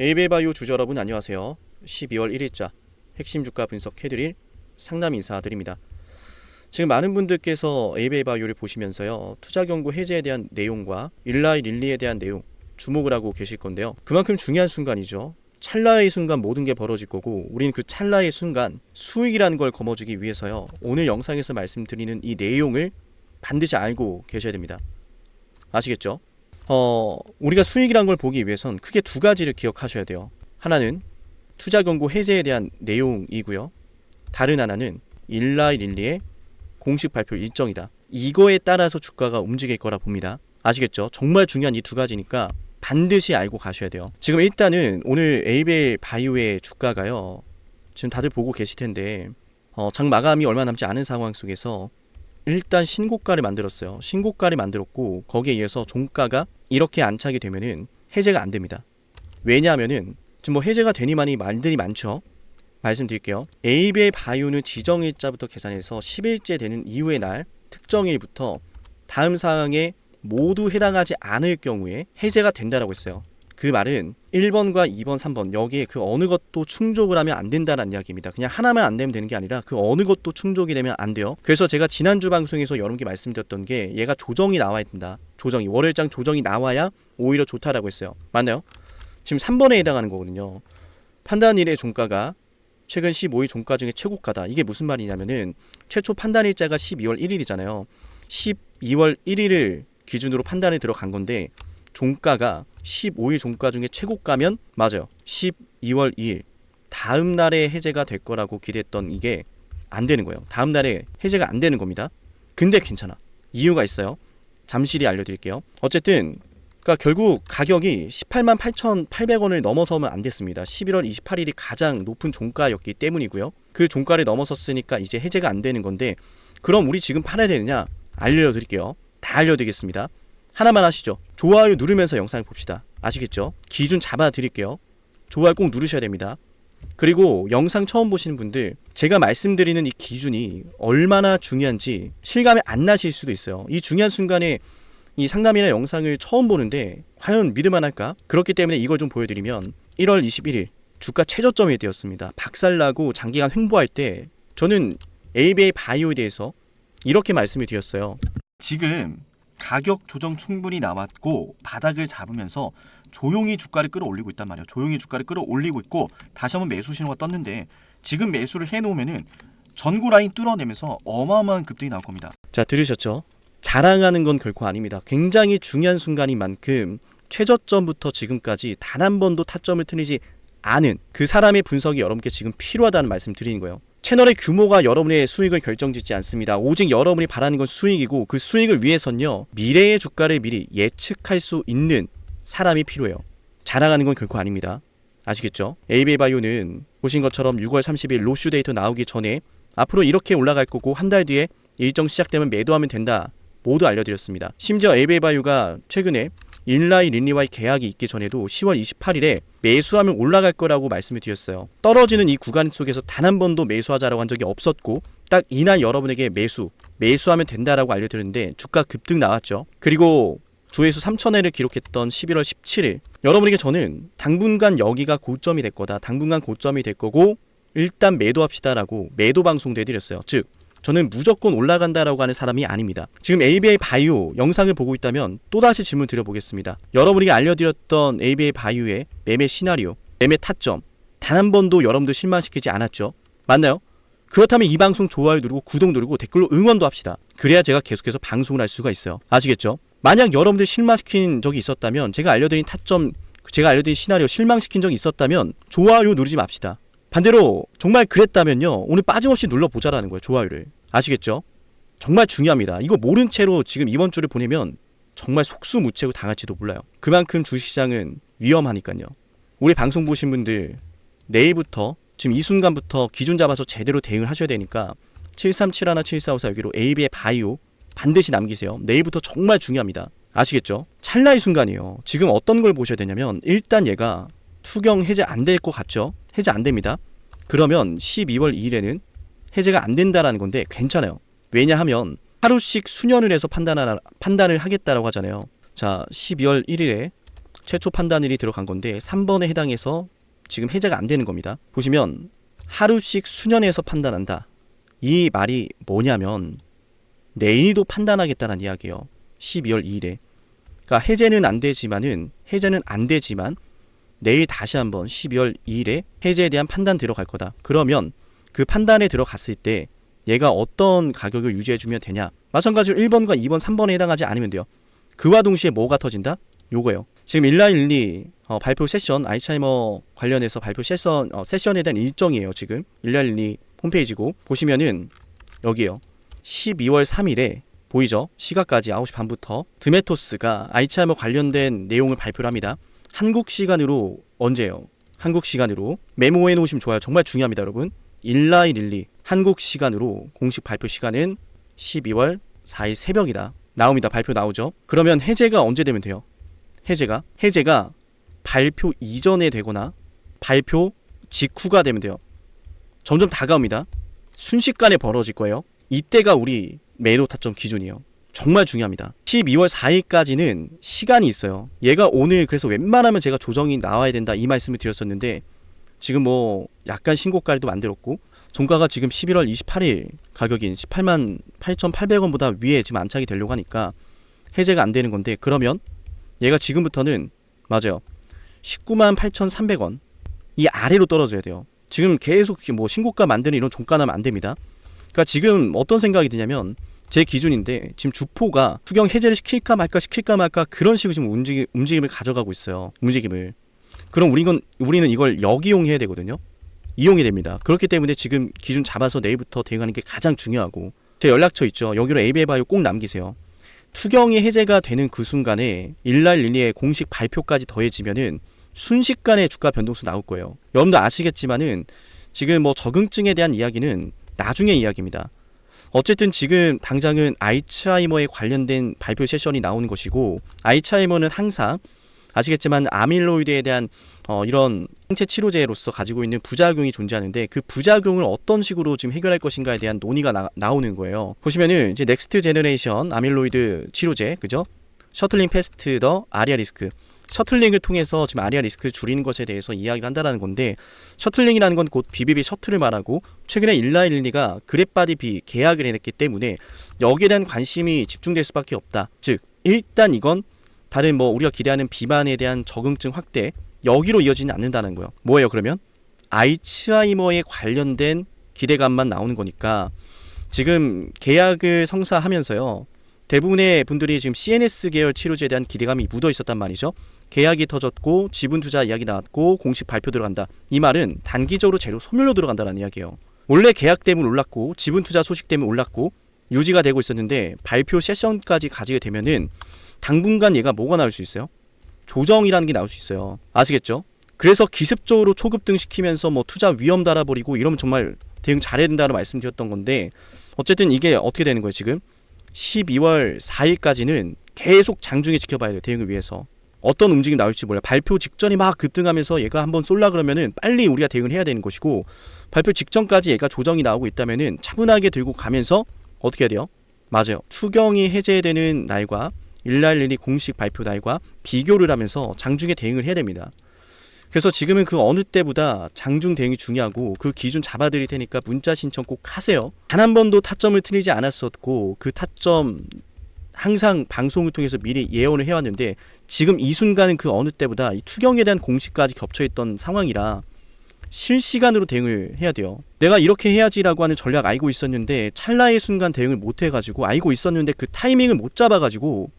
에이베바이오 주주 여러분 안녕하세요. 12월 1일자 핵심 주가 분석해드릴 상담 인사드립니다. 지금 많은 분들께서 에이베바이오를 보시면서요, 투자 경고 해제에 대한 내용과 일라이 릴리에 대한 내용 주목을 하고 계실 건데요. 그만큼 중요한 순간이죠. 찰나의 순간 모든 게 벌어질 거고, 우린 그 찰나의 순간 수익이라는 걸 거머쥐기 위해서요, 오늘 영상에서 말씀드리는 이 내용을 반드시 알고 계셔야 됩니다. 아시겠죠? 우리가 수익이란 걸 보기 위해선 크게 두 가지를 기억하셔야 돼요. 하나는 투자 경고 해제에 대한 내용이고요. 다른 하나는 일라이 릴리의 공식 발표 일정이다. 이거에 따라서 주가가 움직일 거라 봅니다. 아시겠죠? 정말 중요한 이 두 가지니까 반드시 알고 가셔야 돼요. 지금 일단은 오늘 에이베바이오의 주가가요, 지금 다들 보고 계실 텐데 장 마감이 얼마 남지 않은 상황 속에서 일단 신고가를 만들었어요. 신고가를 만들었고, 거기에 의해서 종가가 이렇게 안착이 되면은 해제가 안 됩니다. 왜냐하면은 지금 뭐 해제가 되니만이 말들이 많죠. 말씀드릴게요. 에이베바이오는 지정일자부터 계산해서 10일째 되는 이후의 날 특정일부터 다음 사항에 모두 해당하지 않을 경우에 해제가 된다라고 했어요. 그 말은 1번과 2번, 3번 여기에 그 어느 것도 충족을 하면 안 된다는 이야기입니다. 그냥 하나만 안 되면 되는 게 아니라 그 어느 것도 충족이 되면 안 돼요. 그래서 제가 지난주 방송에서 여러분께 말씀드렸던 게, 얘가 조정이 나와야 된다. 조정이, 월요일장 조정이 나와야 오히려 좋다라고 했어요. 맞나요? 지금 3번에 해당하는 거거든요. 판단일의 종가가 최근 15일 종가 중에 최고가다. 이게 무슨 말이냐면은 최초 판단일자가 12월 1일이잖아요. 12월 1일을 기준으로 판단에 들어간 건데, 종가가 15일 종가 중에 최고가면 맞아요. 12월 2일 다음 날에 해제가 될 거라고 기대했던 이게 안 되는 거예요. 다음 날에 해제가 안 되는 겁니다. 근데 괜찮아. 이유가 있어요. 잠시 뒤에 알려드릴게요. 어쨌든 그러니까 결국 가격이 18만 8,800원을 넘어서면 안 됐습니다. 11월 28일이 가장 높은 종가였기 때문이고요. 그 종가를 넘어섰으니까 이제 해제가 안 되는 건데, 그럼 우리 지금 팔아야 되느냐? 알려드릴게요. 다 알려드리겠습니다. 하나만 하시죠. 좋아요 누르면서 영상을 봅시다. 아시겠죠? 기준 잡아 드릴게요. 좋아요 꼭 누르셔야 됩니다. 그리고 영상 처음 보시는 분들, 제가 말씀드리는 이 기준이 얼마나 중요한지 실감이 안 나실 수도 있어요. 이 중요한 순간에 이 상담이나 영상을 처음 보는데 과연 믿을만 할까? 그렇기 때문에 이걸 좀 보여드리면, 1월 21일 주가 최저점이 되었습니다. 박살나고 장기간 횡보할 때 저는 에이베바이오에 대해서 이렇게 말씀을 드렸어요. 지금 가격 조정 충분히 나왔고 바닥을 잡으면서 조용히 주가를 끌어올리고 있단 말이에요. 조용히 주가를 끌어올리고 있고, 다시 한번 매수 신호가 떴는데 지금 매수를 해놓으면은 전고 라인 뚫어내면서 어마어마한 급등이 나올 겁니다. 자, 들으셨죠? 자랑하는 건 결코 아닙니다. 굉장히 중요한 순간인 만큼 최저점부터 지금까지 단 한 번도 타점을 틀리지 않은 그 사람의 분석이 여러분께 지금 필요하다는 말씀 드리는 거예요. 채널의 규모가 여러분의 수익을 결정짓지 않습니다. 오직 여러분이 바라는 건 수익이고, 그 수익을 위해선요, 미래의 주가를 미리 예측할 수 있는 사람이 필요해요. 자랑하는 건 결코 아닙니다. 아시겠죠? 에이베바이오는 보신 것처럼 6월 30일 로슈 데이터 나오기 전에 앞으로 이렇게 올라갈 거고, 한 달 뒤에 일정 시작되면 매도하면 된다. 모두 알려드렸습니다. 심지어 에이베바이오가 최근에 일라이 릴리와의 계약이 있기 전에도 10월 28일에 매수하면 올라갈 거라고 말씀을 드렸어요. 떨어지는 이 구간 속에서 단 한 번도 매수하자라고 한 적이 없었고, 딱 이날 여러분에게 매수하면 된다라고 알려드렸는데 주가 급등 나왔죠. 그리고 조회수 3,000회를 기록했던 11월 17일 여러분에게 저는 당분간 여기가 고점이 될 거다, 당분간 고점이 될 거고 일단 매도합시다라고 매도 방송도 해드렸어요. 즉 저는 무조건 올라간다라고 하는 사람이 아닙니다. 지금 에이베바이오 영상을 보고 있다면 또다시 질문 드려보겠습니다. 여러분에게 알려드렸던 에이베바이오의 매매 시나리오, 매매 타점 단 한 번도 여러분들 실망시키지 않았죠? 맞나요? 그렇다면 이 방송 좋아요 누르고 구독 누르고 댓글로 응원도 합시다. 그래야 제가 계속해서 방송을 할 수가 있어요. 아시겠죠? 만약 여러분들 실망시킨 적이 있었다면, 제가 알려드린 타점, 제가 알려드린 시나리오 실망시킨 적이 있었다면 좋아요 누르지 맙시다. 반대로 정말 그랬다면요, 오늘 빠짐없이 눌러보자라는 거예요. 좋아요를. 아시겠죠? 정말 중요합니다. 이거 모른 채로 지금 이번 주를 보내면 정말 속수무책으로 당할지도 몰라요. 그만큼 주식시장은 위험하니까요. 우리 방송 보신 분들 내일부터, 지금 이 순간부터 기준 잡아서 제대로 대응을 하셔야 되니까 7371, 7454 여기로 에이베바이오 반드시 남기세요. 내일부터 정말 중요합니다. 아시겠죠? 찰나의 순간이에요. 지금 어떤 걸 보셔야 되냐면, 일단 얘가 투경 해제 안 될 것 같죠? 해제 안 됩니다. 그러면 12월 2일에는 해제가 안 된다라는 건데 괜찮아요. 왜냐하면 하루씩 수년을 해서 판단을 하겠다라고 하잖아요. 자, 12월 1일에 최초 판단일이 들어간 건데 3번에 해당해서 지금 해제가 안 되는 겁니다. 보시면 하루씩 수년에서 판단한다. 이 말이 뭐냐면 내일도 판단하겠다는 이야기예요. 12월 2일에. 그러니까 해제는 안 되지만 내일 다시 한번 12월 2일에 해제에 대한 판단 들어갈 거다. 그러면 그 판단에 들어갔을 때 얘가 어떤 가격을 유지해주면 되냐. 마찬가지로 1번과 2번, 3번에 해당하지 않으면 돼요. 그와 동시에 뭐가 터진다? 요거예요. 지금 1412 발표 세션, 알츠하이머 관련해서 발표 세션에 대한 일정이에요. 지금 1412 홈페이지고 보시면은 여기에요. 12월 3일에 보이죠? 시각까지 9시 반부터 드메토스가 알츠하이머 관련된 내용을 발표를 합니다. 한국 시간으로 언제예요? 한국 시간으로 메모해 놓으시면 좋아요. 정말 중요합니다, 여러분. 1412 한국 시간으로 공식 발표 시간은 12월 4일 새벽이다. 나옵니다. 발표 나오죠. 그러면 해제가 언제 되면 돼요? 해제가 발표 이전에 되거나 발표 직후가 되면 돼요. 점점 다가옵니다. 순식간에 벌어질 거예요. 이때가 우리 매도 타점 기준이에요. 정말 중요합니다. 12월 4일까지는 시간이 있어요. 얘가 오늘 그래서 웬만하면 제가 조정이 나와야 된다 이 말씀을 드렸었는데 지금 뭐 약간 신고가를 또 만들었고 종가가 지금 11월 28일 가격인 18만 8,800원보다 위에 지금 안착이 되려고 하니까 해제가 안 되는 건데 그러면 얘가 지금부터는 맞아요. 19만 8,300원 이 아래로 떨어져야 돼요. 지금 계속 뭐 신고가 만드는 이런 종가 나면 안 됩니다. 그러니까 지금 어떤 생각이 드냐면 제 기준인데 지금 주포가 투경 해제를 시킬까 말까 그런 식으로 지금 움직임을 가져가고 있어요. 움직임을. 그럼 우리는 이걸 역이용해야 되거든요. 이용이 됩니다. 그렇기 때문에 지금 기준 잡아서 내일부터 대응하는 게 가장 중요하고 제 연락처 있죠. 여기로 에이베이바이오 꼭 남기세요. 투경이 해제가 되는 그 순간에 일랄릴리의 공식 발표까지 더해지면은 순식간에 주가 변동수 나올 거예요. 여러분도 아시겠지만은 지금 뭐 적응증에 대한 이야기는 나중에 이야기입니다. 어쨌든 지금 당장은 알츠하이머에 관련된 발표 세션이 나오는 것이고 알츠하이머는 항상 아시겠지만 아밀로이드에 대한 이런 생체 치료제로서 가지고 있는 부작용이 존재하는데 그 부작용을 어떤 식으로 지금 해결할 것인가에 대한 논의가 나오는 거예요. 보시면은 이제 넥스트 제너레이션 아밀로이드 치료제, 그죠? 셔틀링 패스트 더 아리아 리스크. 셔틀링을 통해서 지금 아리아 리스크를 줄이는 것에 대해서 이야기를 한다는 건데 셔틀링이라는 건 곧 BBB 셔틀을 말하고 최근에 일라일리가 그랩바디 B 계약을 해냈기 때문에 여기에 대한 관심이 집중될 수밖에 없다. 즉 일단 이건 다른 뭐 우리가 기대하는 비만에 대한 적응증 확대 여기로 이어지지 않는다는 거예요. 뭐예요 그러면? 알츠하이머에 관련된 기대감만 나오는 거니까 지금 계약을 성사하면서요. 대부분의 분들이 지금 CNS 계열 치료제에 대한 기대감이 묻어 있었단 말이죠. 계약이 터졌고 지분 투자 이야기 나왔고 공식 발표 들어간다. 이 말은 단기적으로 재료 소멸로 들어간다는 이야기예요. 원래 계약 때문에 올랐고 지분 투자 소식 때문에 올랐고 유지가 되고 있었는데 발표 세션까지 가지게 되면은 당분간 얘가 뭐가 나올 수 있어요? 조정이라는 게 나올 수 있어요. 아시겠죠? 그래서 기습적으로 초급등 시키면서 뭐 투자 위험 달아버리고 이러면 정말 대응 잘해야 된다는 말씀드렸던 건데 어쨌든 이게 어떻게 되는 거예요 지금? 12월 4일까지는 계속 장중에 지켜봐야 돼요. 대응을 위해서. 어떤 움직임이 나올지 몰라요. 발표 직전에 막 급등하면서 얘가 한번 쏠라 그러면은 빨리 우리가 대응을 해야 되는 것이고 발표 직전까지 얘가 조정이 나오고 있다면은 차분하게 들고 가면서 어떻게 해야 돼요? 맞아요. 투경이 해제되는 날과 일랄일이 공식 발표 날과 비교를 하면서 장중에 대응을 해야 됩니다. 그래서 지금은 그 어느 때보다 장중 대응이 중요하고 그 기준 잡아드릴 테니까 문자 신청 꼭 하세요. 단 한 번도 타점을 틀리지 않았었고 그 타점 항상 방송을 통해서 미리 예언을 해왔는데 지금 이 순간은 그 어느 때보다 이 투경에 대한 공식까지 겹쳐있던 상황이라 실시간으로 대응을 해야 돼요. 내가 이렇게 해야지라고 하는 전략 알고 있었는데 찰나의 순간 대응을 못 해가지고 알고 있었는데 그 타이밍을 못 잡아가지고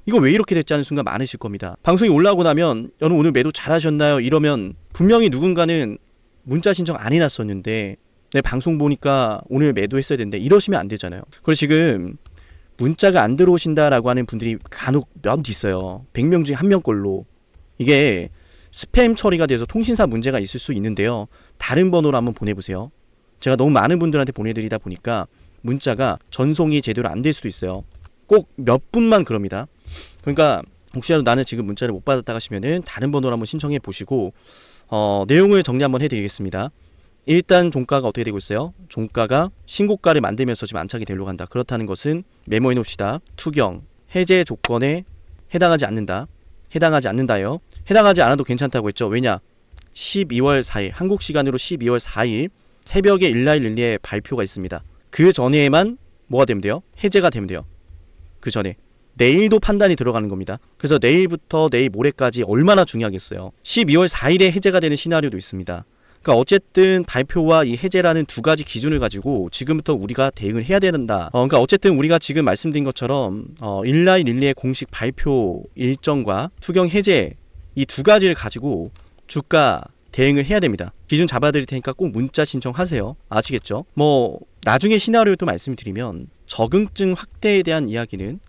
이거 왜 이렇게 됐지 하는 순간 많으실 겁니다. 방송이 올라오고 나면 여러분 오늘 매도 잘하셨나요? 이러면 분명히 누군가는 문자 신청 안 해놨었는데 내 방송 보니까 오늘 매도했어야 되는데 이러시면 안 되잖아요. 그리고 지금 문자가 안 들어오신다라고 하는 분들이 간혹 몇 있어요. 100명 중에 1명꼴로. 이게 스팸 처리가 돼서 통신사 문제가 있을 수 있는데요. 다른 번호로 한번 보내보세요. 제가 너무 많은 분들한테 보내드리다 보니까 문자가 전송이 제대로 안 될 수도 있어요. 꼭 몇 분만 그럽니다. 그러니까 혹시라도 나는 지금 문자를 못 받았다 하시면은 다른 번호로 한번 신청해 보시고 내용을 정리 한번 해드리겠습니다. 일단 종가가 어떻게 되고 있어요? 종가가 신고가를 만들면서 지금 안착이 되려고 한다. 그렇다는 것은 메모해 놓읍시다. 투경, 해제 조건에 해당하지 않는다. 해당하지 않는다요. 해당하지 않아도 괜찮다고 했죠. 왜냐? 12월 4일 한국 시간으로 12월 4일 새벽에 일라이 릴리의 발표가 있습니다. 그 전에만 뭐가 되면 돼요? 해제가 되면 돼요. 그 전에 내일도 판단이 들어가는 겁니다. 그래서 내일부터 내일 모레까지 얼마나 중요하겠어요. 12월 4일에 해제가 되는 시나리오도 있습니다. 그러니까 어쨌든 발표와 이 해제라는 두 가지 기준을 가지고 지금부터 우리가 대응을 해야 된다. 그러니까 어쨌든 우리가 지금 말씀드린 것처럼 일라이 릴리의 공식 발표 일정과 투경 해제 이 두 가지를 가지고 주가 대응을 해야 됩니다. 기준 잡아드릴 테니까 꼭 문자 신청하세요. 아시겠죠? 뭐 나중에 시나리오도 말씀드리면 적응증 확대에 대한 이야기는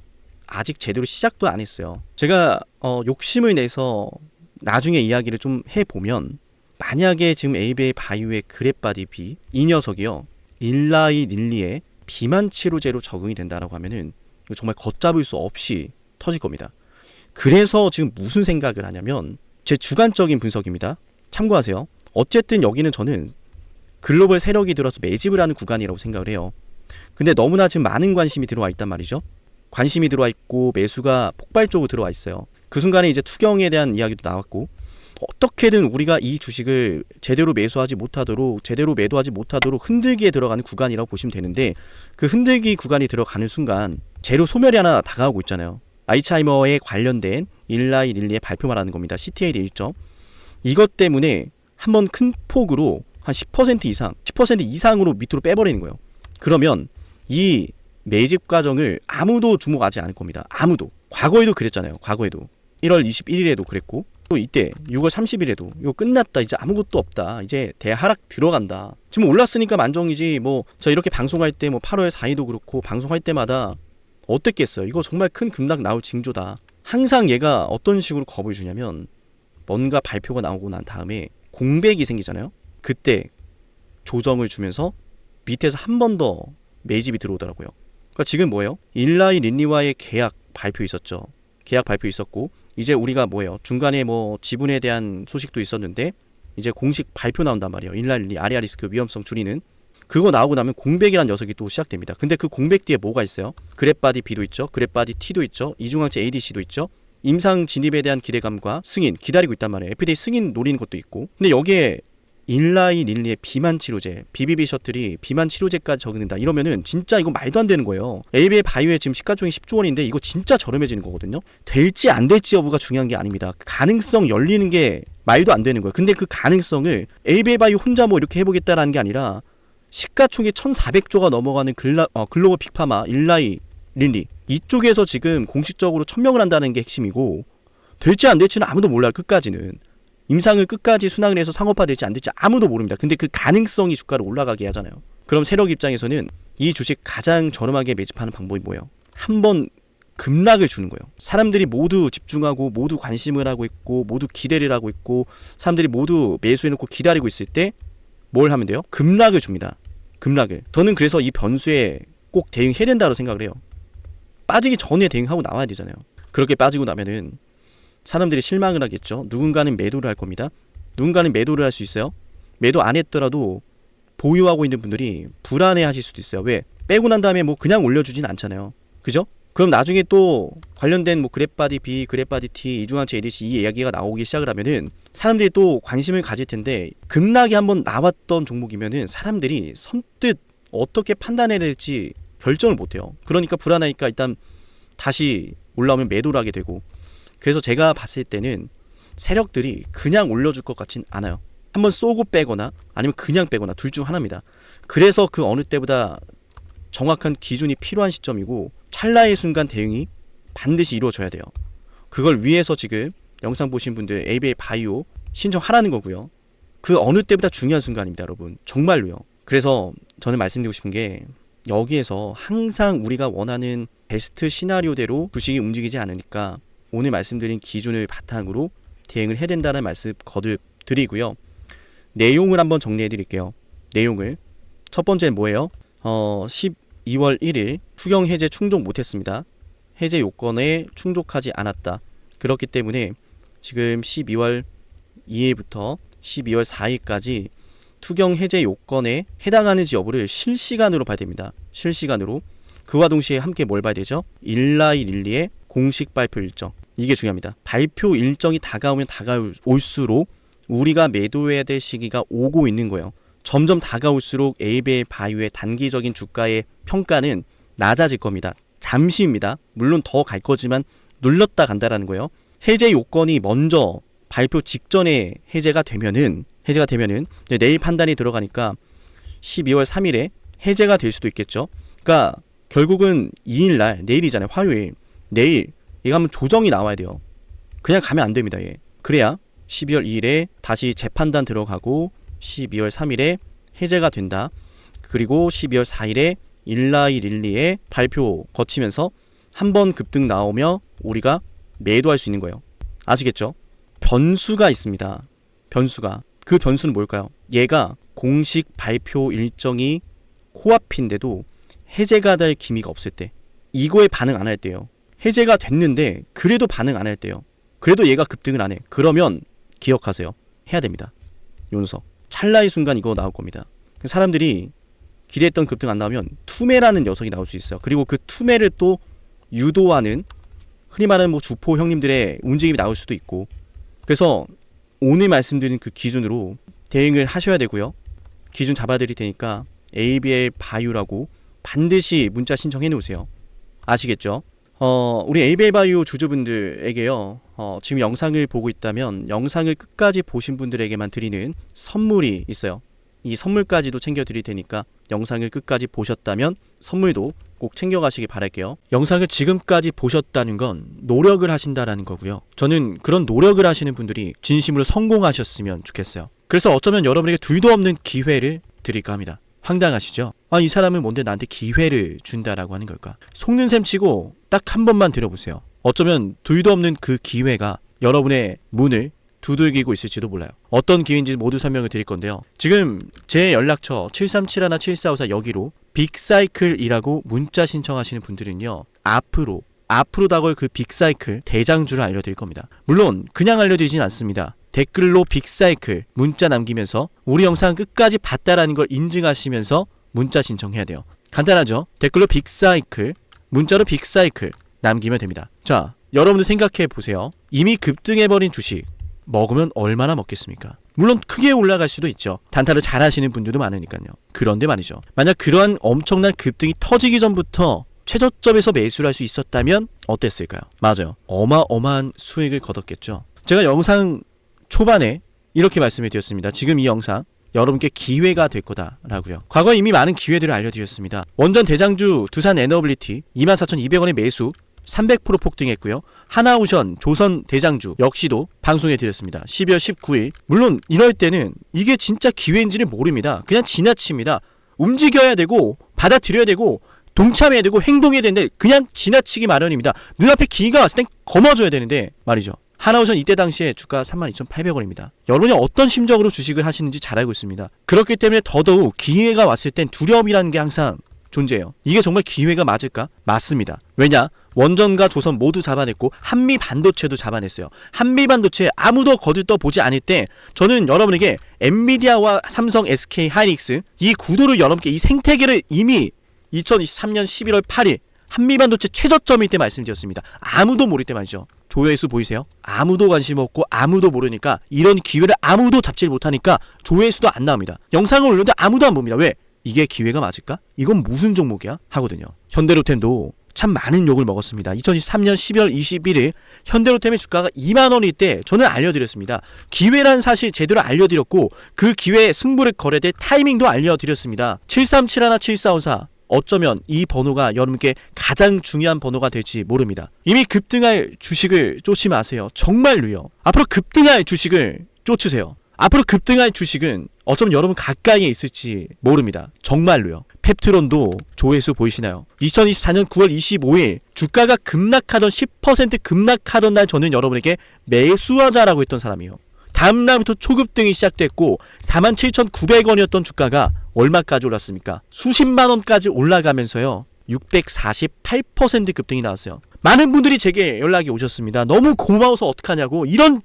아직 제대로 시작도 안 했어요. 제가 욕심을 내서 나중에 이야기를 좀 해보면 만약에 지금 ABA 바이오의 그랩바디 B 이 녀석이요 일라이 릴리의 비만 치료제로 적응이 된다라고 하면은 이거 정말 걷잡을 수 없이 터질 겁니다. 그래서 지금 무슨 생각을 하냐면 제 주관적인 분석입니다. 참고하세요. 어쨌든 여기는 저는 글로벌 세력이 들어서 매집을 하는 구간이라고 생각을 해요. 근데 너무나 지금 많은 관심이 들어와 있단 말이죠. 관심이 들어와 있고 매수가 폭발적으로 들어와 있어요. 그 순간에 이제 투경에 대한 이야기도 나왔고 어떻게든 우리가 이 주식을 제대로 매수하지 못하도록 제대로 매도하지 못하도록 흔들기에 들어가는 구간이라고 보시면 되는데 그 흔들기 구간이 들어가는 순간 재료 소멸이 하나 다가오고 있잖아요. 알츠하이머에 관련된 일라이 릴리의 발표 말하는 겁니다. CTA 일정. 이것 때문에 한번 큰 폭으로 한 10% 이상, 10% 이상으로 밑으로 빼버리는 거예요. 그러면 이 매집 과정을 아무도 주목하지 않을 겁니다. 아무도. 과거에도 그랬잖아요. 과거에도. 1월 21일에도 그랬고 또 이때 6월 30일에도 이거 끝났다. 이제 아무것도 없다. 이제 대하락 들어간다. 지금 올랐으니까 만정이지 뭐 저 이렇게 방송할 때 뭐 8월 4일도 그렇고 방송할 때마다 어땠겠어요. 이거 정말 큰 급락 나올 징조다. 항상 얘가 어떤 식으로 겁을 주냐면 뭔가 발표가 나오고 난 다음에 공백이 생기잖아요. 그때 조정을 주면서 밑에서 한 번 더 매집이 들어오더라고요. 그러니까 지금 뭐예요? 일라이 릴리와의 계약 발표 있었죠. 계약 발표 있었고 이제 우리가 뭐예요? 중간에 뭐 지분에 대한 소식도 있었는데 이제 공식 발표 나온단 말이에요. 일라이 릴리 아리아 리스크 위험성 줄이는 그거 나오고 나면 공백이란 녀석이 또 시작됩니다. 근데 그 공백 뒤에 뭐가 있어요? 그랩바디 B도 있죠. 그랩바디 T도 있죠. 이중항체 ADC도 있죠. 임상 진입에 대한 기대감과 승인 기다리고 있단 말이에요. FDA 승인 노리는 것도 있고. 근데 여기에 일라이 릴리의 비만 치료제, BBB 셔틀이 비만 치료제까지 적용된다. 이러면은 진짜 이거 말도 안 되는 거예요. ABA 바이오의 지금 시가총액 10조 원인데 이거 진짜 저렴해지는 거거든요. 될지 안 될지 여부가 중요한 게 아닙니다. 가능성 열리는 게 말도 안 되는 거예요. 근데 그 가능성을 ABA 바이오 혼자 뭐 이렇게 해보겠다라는 게 아니라 시가총액 1,400조가 넘어가는 글로벌 빅파마 일라이 릴리 이쪽에서 지금 공식적으로 천명을 한다는 게 핵심이고 될지 안 될지는 아무도 몰라요. 끝까지는 임상을 끝까지 순항을 해서 상업화될지 안 될지 아무도 모릅니다. 근데 그 가능성이 주가를 올라가게 하잖아요. 그럼 세력 입장에서는 이 주식 가장 저렴하게 매집하는 방법이 뭐예요? 한번 급락을 주는 거예요. 사람들이 모두 집중하고 모두 관심을 하고 있고 모두 기대를 하고 있고 사람들이 모두 매수해놓고 기다리고 있을 때 뭘 하면 돼요? 급락을 줍니다. 급락을. 저는 그래서 이 변수에 꼭 대응해야 된다고 생각을 해요. 빠지기 전에 대응하고 나와야 되잖아요. 그렇게 빠지고 나면은 사람들이 실망을 하겠죠. 누군가는 매도를 할 겁니다. 누군가는 매도를 할 수 있어요. 매도 안 했더라도 보유하고 있는 분들이 불안해 하실 수도 있어요. 왜? 빼고 난 다음에 뭐 그냥 올려주진 않잖아요. 그죠? 그럼 나중에 또 관련된 뭐 그랩바디 B, 그랩바디 T, 이중항체 ADC 이 이야기가 나오기 시작을 하면은 사람들이 또 관심을 가질 텐데 급락이 한번 나왔던 종목이면은 사람들이 선뜻 어떻게 판단해야 될지 결정을 못해요. 그러니까 불안하니까 일단 다시 올라오면 매도를 하게 되고 그래서 제가 봤을 때는 세력들이 그냥 올려줄 것 같진 않아요. 한번 쏘고 빼거나 아니면 그냥 빼거나 둘 중 하나입니다. 그래서 그 어느 때보다 정확한 기준이 필요한 시점이고 찰나의 순간 대응이 반드시 이루어져야 돼요. 그걸 위해서 지금 영상 보신 분들 ABA 바이오 신청하라는 거고요. 그 어느 때보다 중요한 순간입니다, 여러분. 정말로요. 그래서 저는 말씀드리고 싶은 게 여기에서 항상 우리가 원하는 베스트 시나리오대로 주식이 움직이지 않으니까 오늘 말씀드린 기준을 바탕으로 대응을 해야 된다는 말씀 거듭 드리고요. 내용을 한번 정리해 드릴게요. 내용을. 첫 번째는 뭐예요? 12월 1일 투경 해제 충족 못했습니다. 해제 요건에 충족하지 않았다. 그렇기 때문에 지금 12월 2일부터 12월 4일까지 투경 해제 요건에 해당하는지 여부를 실시간으로 봐야 됩니다. 실시간으로. 그와 동시에 함께 뭘 봐야 되죠? 일라이 릴리의 공식 발표 일정. 이게 중요합니다. 발표 일정이 다가오면 다가올수록 우리가 매도해야 될 시기가 오고 있는 거예요. 점점 다가올수록 ABA 바이오의 단기적인 주가의 평가는 낮아질 겁니다. 잠시입니다. 물론 더 갈 거지만 눌렀다 간다라는 거예요. 해제 요건이 먼저 발표 직전에 해제가 되면은 내일 판단이 들어가니까 12월 3일에 해제가 될 수도 있겠죠. 그러니까 결국은 2일날 내일이잖아요. 화요일. 내일 이거 한번 조정이 나와야 돼요. 그냥 가면 안 됩니다. 예. 그래야 12월 2일에 다시 재판단 들어가고 12월 3일에 해제가 된다. 그리고 12월 4일에 일라일릴리에 발표 거치면서 한번 급등 나오며 우리가 매도할 수 있는 거예요. 아시겠죠? 변수가 있습니다. 변수가. 그 변수는 뭘까요? 얘가 공식 발표 일정이 코앞인데도 해제가 될 기미가 없을 때, 이거에 반응 안 할 때요. 해제가 됐는데 그래도 반응 안 할 때요. 그래도 얘가 급등을 안 해. 그러면 기억하세요. 해야 됩니다. 요 녀석. 찰나의 순간 이거 나올 겁니다. 사람들이 기대했던 급등 안 나오면 투매라는 녀석이 나올 수 있어요. 그리고 그 투매를 또 유도하는 흔히 말하는 뭐 주포 형님들의 움직임이 나올 수도 있고, 그래서 오늘 말씀드린 그 기준으로 대응을 하셔야 되고요. 기준 잡아드릴 테니까 ABL 바이오라고 반드시 문자 신청해 놓으세요. 아시겠죠? 우리 ABL 바이오 주주분들에게요, 지금 영상을 보고 있다면 영상을 끝까지 보신 분들에게만 드리는 선물이 있어요. 이 선물까지도 챙겨드릴 테니까 영상을 끝까지 보셨다면 선물도 꼭 챙겨가시길 바랄게요. 영상을 지금까지 보셨다는 건 노력을 하신다라는 거고요. 저는 그런 노력을 하시는 분들이 진심으로 성공하셨으면 좋겠어요. 그래서 어쩌면 여러분에게 둘도 없는 기회를 드릴까 합니다. 황당하시죠? 이 사람은 뭔데 나한테 기회를 준다라고 하는 걸까? 속는 셈 치고 딱 한 번만 들어보세요. 어쩌면 둘도 없는 그 기회가 여러분의 문을 두들기고 있을지도 몰라요. 어떤 기회인지 모두 설명을 드릴 건데요. 지금 제 연락처 7371-7454 여기로 빅사이클이라고 문자 신청하시는 분들은요, 앞으로 다가올 그 빅사이클 대장주를 알려드릴 겁니다. 물론 그냥 알려드리진 않습니다. 댓글로 빅사이클 문자 남기면서 우리 영상 끝까지 봤다라는 걸 인증하시면서 문자 신청해야 돼요. 간단하죠? 댓글로 빅사이클, 문자로 빅사이클 남기면 됩니다. 자, 여러분들 생각해 보세요. 이미 급등해버린 주식 먹으면 얼마나 먹겠습니까? 물론 크게 올라갈 수도 있죠. 단타를 잘 하시는 분들도 많으니까요. 그런데 말이죠, 만약 그러한 엄청난 급등이 터지기 전부터 최저점에서 매수를 할 수 있었다면 어땠을까요? 맞아요. 어마어마한 수익을 거뒀겠죠. 제가 영상 초반에 이렇게 말씀을 드렸습니다. 지금 이 영상 여러분께 기회가 될 거다라고요. 과거에 이미 많은 기회들을 알려드렸습니다. 원전 대장주 두산 에너빌리티 24,200원의 매수 300% 폭등했고요. 하나오션 조선 대장주 역시도 방송해 드렸습니다. 12월 19일. 물론 이럴 때는 이게 진짜 기회인지를 모릅니다. 그냥 지나칩니다. 움직여야 되고 받아들여야 되고 동참해야 되고 행동해야 되는데 그냥 지나치기 마련입니다. 눈앞에 기회가 왔을 땐 거머줘야 되는데 말이죠. 하나오션 이때 당시에 주가 32,800원입니다. 여러분이 어떤 심정으로 주식을 하시는지 잘 알고 있습니다. 그렇기 때문에 더더욱 기회가 왔을 땐 두려움이라는 게 항상 존재해요. 이게 정말 기회가 맞을까? 맞습니다. 왜냐? 원전과 조선 모두 잡아냈고 한미 반도체도 잡아냈어요. 한미 반도체 아무도 거들떠보지 않을 때 저는 여러분에게 엔비디아와 삼성, SK 하이닉스 이 구도를 여러분께 이 생태계를 이미 2023년 11월 8일 한미 반도체 최저점일 때 말씀드렸습니다. 아무도 모를 때 말이죠. 조회수 보이세요? 아무도 관심 없고 아무도 모르니까 이런 기회를 아무도 잡지 못하니까 조회수도 안 나옵니다. 영상을 올렸는데 아무도 안 봅니다. 왜? 이게 기회가 맞을까? 이건 무슨 종목이야? 하거든요. 현대로템도 참 많은 욕을 먹었습니다. 2023년 12월 21일 현대로템의 주가가 2만원일 때 저는 알려드렸습니다. 기회란 사실 제대로 알려드렸고 그 기회에 승부를 걸어야 될 타이밍도 알려드렸습니다. 7371-7454 어쩌면 이 번호가 여러분께 가장 중요한 번호가 될지 모릅니다. 이미 급등할 주식을 쫓지 마세요. 정말로요. 앞으로 급등할 주식을 쫓으세요. 앞으로 급등할 주식은 어쩌면 여러분 가까이에 있을지 모릅니다. 정말로요. 펩트론도 조회수 보이시나요? 2024년 9월 25일 주가가 급락하던 10% 급락하던 날 저는 여러분에게 매수하자라고 했던 사람이에요. 다음 날부터 초급등이 시작됐고 47,900원이었던 주가가 얼마까지 올랐습니까? 수십만 원까지 올라가면서요. 648% 급등이 나왔어요. 많은 분들이 제게 연락이 오셨습니다. 너무 고마워서 어떡하냐고, 이런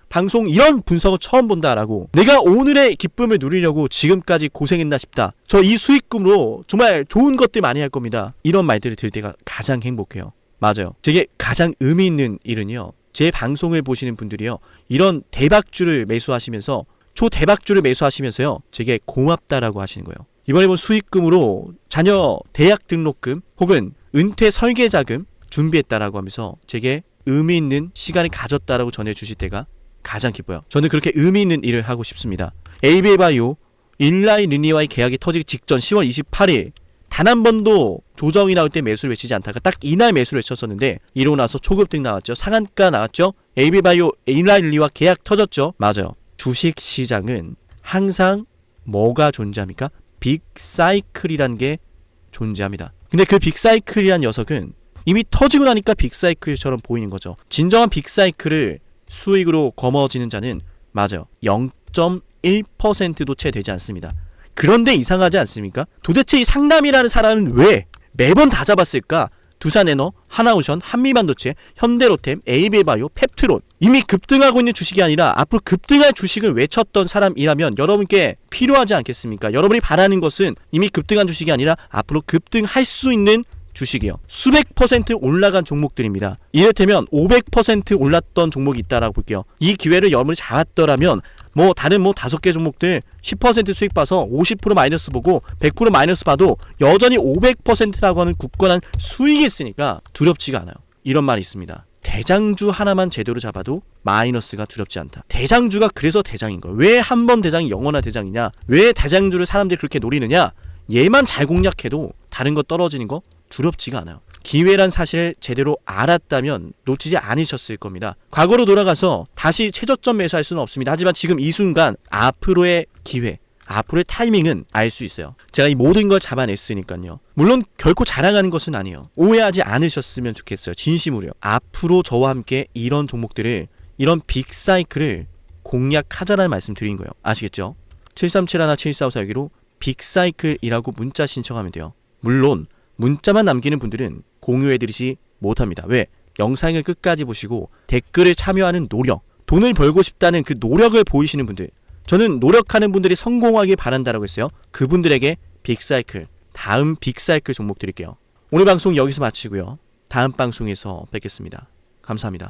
방송 이런 분석을 처음 본다라고, 내가 오늘의 기쁨을 누리려고 지금까지 고생했나 싶다, 저 이 수익금으로 정말 좋은 것들 많이 할 겁니다, 이런 말들을 들을 때가 가장 행복해요. 맞아요. 제게 가장 의미 있는 일은요, 제 방송을 보시는 분들이요, 이런 대박주를 매수하시면서 초대박주를 매수하시면서요, 제게 고맙다라고 하시는 거예요. 이번에 본 수익금으로 자녀 대학 등록금 혹은 은퇴 설계자금 준비했다라고 하면서 제게 의미 있는 시간을 가졌다라고 전해주실 때가 가장 기뻐요. 저는 그렇게 의미 있는 일을 하고 싶습니다. ABL바이오 일라이 르니와의 계약이 터지기 직전 10월 28일 단 한 번도 조정이 나올 때 매수를 외치지 않다가 딱 이날 매수를 외쳤었는데, 이러고 나서 초급등 나왔죠. 상한가 나왔죠. ABL바이오 일라이 르니와 계약 터졌죠. 맞아요. 주식시장은 항상 뭐가 존재합니까? 빅사이클이란 게 존재합니다. 근데 그 빅사이클이란 녀석은 이미 터지고 나니까 빅사이클처럼 보이는 거죠. 진정한 빅사이클을 수익으로 거머쥐는 자는 맞아요, 0.1%도 채 되지 않습니다. 그런데 이상하지 않습니까? 도대체 이 상남이라는 사람은 왜 매번 다 잡았을까? 두산에너, 하나오션, 한미반도체, 현대로템, ABL바이오, 펩트론, 이미 급등하고 있는 주식이 아니라 앞으로 급등할 주식을 외쳤던 사람이라면 여러분께 필요하지 않겠습니까? 여러분이 바라는 것은 이미 급등한 주식이 아니라 앞으로 급등할 수 있는 주식이요. 수백 퍼센트 올라간 종목들입니다. 이를테면 500% 올랐던 종목이 있다라고 볼게요. 이 기회를 여러분이 잡았더라면 다른 5개 종목들 10% 수익 봐서 50% 마이너스 보고 100% 마이너스 봐도 여전히 500%라고 하는 굳건한 수익이 있으니까 두렵지가 않아요. 이런 말이 있습니다. 대장주 하나만 제대로 잡아도 마이너스가 두렵지 않다. 대장주가 그래서 대장인 거예요. 왜 한 번 대장이 영원한 대장이냐? 왜 대장주를 사람들이 그렇게 노리느냐? 얘만 잘 공략해도 다른 거 떨어지는 거 두렵지가 않아요. 기회란 사실을 제대로 알았다면 놓치지 않으셨을 겁니다. 과거로 돌아가서 다시 최저점 매수할 수는 없습니다. 하지만 지금 이 순간 앞으로의 기회, 앞으로의 타이밍은 알 수 있어요. 제가 이 모든 걸 잡아냈으니까요. 물론 결코 자랑하는 것은 아니에요. 오해하지 않으셨으면 좋겠어요. 진심으로요. 앞으로 저와 함께 이런 종목들을, 이런 빅사이클을 공략하자라는 말씀 드린 거예요. 아시겠죠? 737-17454여기로 빅사이클이라고 문자 신청하면 돼요. 물론 문자만 남기는 분들은 공유해드리지 못합니다. 왜? 영상을 끝까지 보시고 댓글에 참여하는 노력, 돈을 벌고 싶다는 그 노력을 보이시는 분들, 저는 노력하는 분들이 성공하길 바란다라고 했어요. 그분들에게 빅사이클, 다음 빅사이클 종목 드릴게요. 오늘 방송 여기서 마치고요. 다음 방송에서 뵙겠습니다. 감사합니다.